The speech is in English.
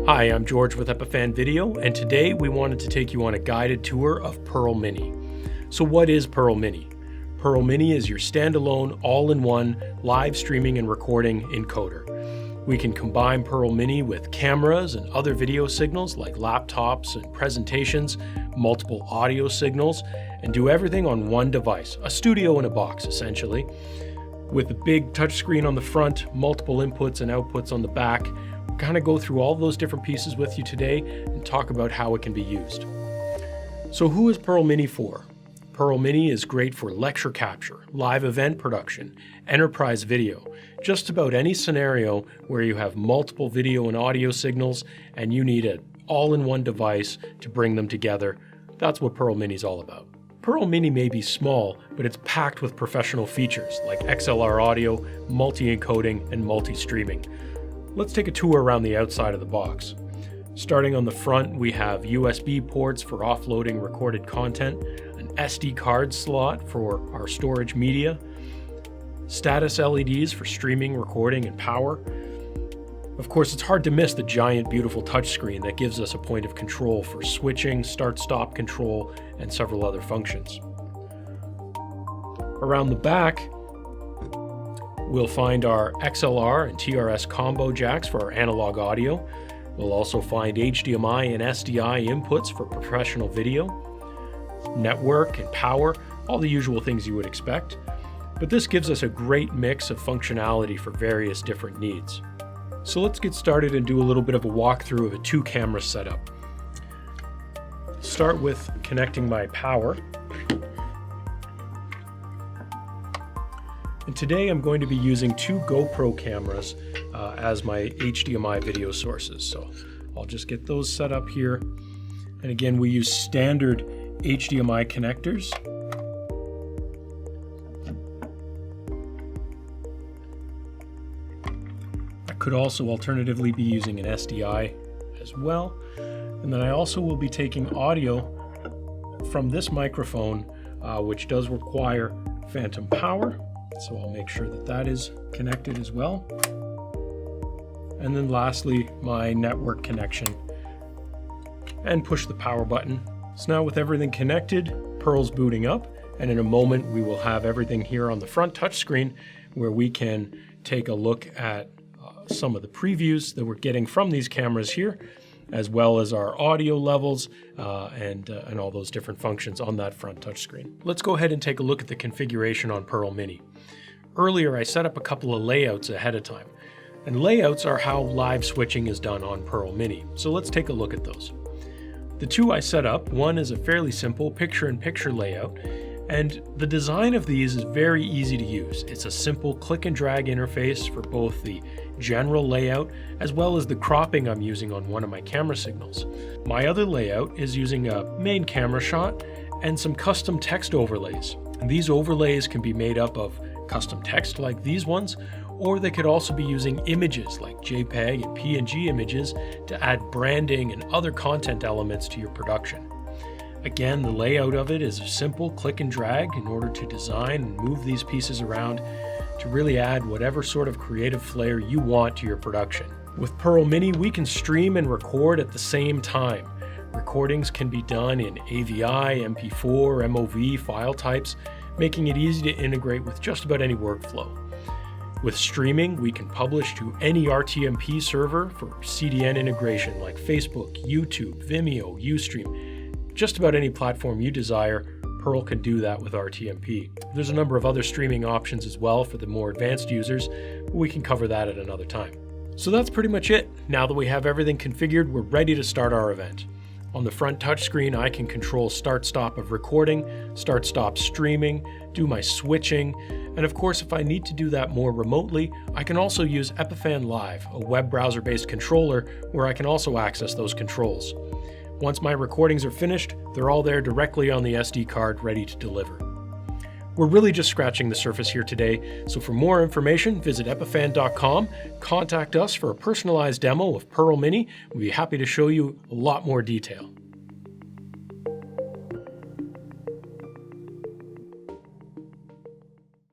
Hi, I'm George with Epiphan Video, and today we wanted to take you on a guided tour of Pearl Mini. So what is Pearl Mini? Pearl Mini is your standalone, all-in-one live streaming and recording encoder. We can combine Pearl Mini with cameras and other video signals like laptops and presentations, multiple audio signals, and do everything on one device, a studio in a box essentially. With a big touchscreen on the front, multiple inputs and outputs on the back, we'll kind of go through all those different pieces with you today and talk about how it can be used. So who is Pearl Mini for? Pearl Mini is great for lecture capture, live event production, enterprise video, just about any scenario where you have multiple video and audio signals and you need an all-in-one device to bring them together. That's what Pearl Mini is all about. Pearl Mini may be small, but it's packed with professional features like XLR audio, multi-encoding, and multi-streaming. Let's take a tour around the outside of the box. Starting on the front, we have USB ports for offloading recorded content, an SD card slot for our storage media, status LEDs for streaming, recording, and power. Of course, it's hard to miss the giant, beautiful touchscreen that gives us a point of control for switching, start-stop control, and several other functions. Around the back, we'll find our XLR and TRS combo jacks for our analog audio. We'll also find HDMI and SDI inputs for professional video, network and power, all the usual things you would expect. But this gives us a great mix of functionality for various different needs. So let's get started and do a little bit of a walkthrough of a 2-camera setup. Start with connecting my power. And today I'm going to be using 2 GoPro cameras as my HDMI video sources. So I'll just get those set up here. And again, we use standard HDMI connectors. Could also alternatively be using an SDI as well. And then I also will be taking audio from this microphone, which does require phantom power. So I'll make sure that that is connected as well. And then lastly, my network connection, and push the power button. So now with everything connected, Pearl's booting up, and in a moment we will have everything here on the front touchscreen where we can take a look at some of the previews that we're getting from these cameras here, as well as our audio levels and all those different functions on that front touchscreen. Let's go ahead and take a look at the configuration on Pearl Mini. Earlier, I set up a couple of layouts ahead of time, and layouts are how live switching is done on Pearl Mini. So let's take a look at those. The 2 I set up, one is a fairly simple picture-in-picture layout, and the design of these is very easy to use. It's a simple click and drag interface for both the general layout as well as the cropping I'm using on one of my camera signals. My other layout is using a main camera shot and some custom text overlays. And these overlays can be made up of custom text like these ones, or they could also be using images like JPEG and PNG images to add branding and other content elements to your production. Again, the layout of it is a simple click and drag in order to design and move these pieces around to really add whatever sort of creative flair you want to your production. With Pearl Mini, we can stream and record at the same time. Recordings can be done in AVI, MP4, MOV file types, making it easy to integrate with just about any workflow. With streaming, we can publish to any RTMP server for CDN integration like Facebook, YouTube, Vimeo, Ustream. Just about any platform you desire, Pearl can do that with RTMP. There's a number of other streaming options as well for the more advanced users, but we can cover that at another time. So that's pretty much it. Now that we have everything configured, we're ready to start our event. On the front touchscreen, I can control start-stop of recording, start-stop streaming, do my switching, and of course, if I need to do that more remotely, I can also use Epiphan Live, a web browser-based controller where I can also access those controls. Once my recordings are finished, they're all there directly on the SD card, ready to deliver. We're really just scratching the surface here today, so for more information, visit epiphan.com, contact us for a personalized demo of Pearl Mini. We'd be happy to show you a lot more detail.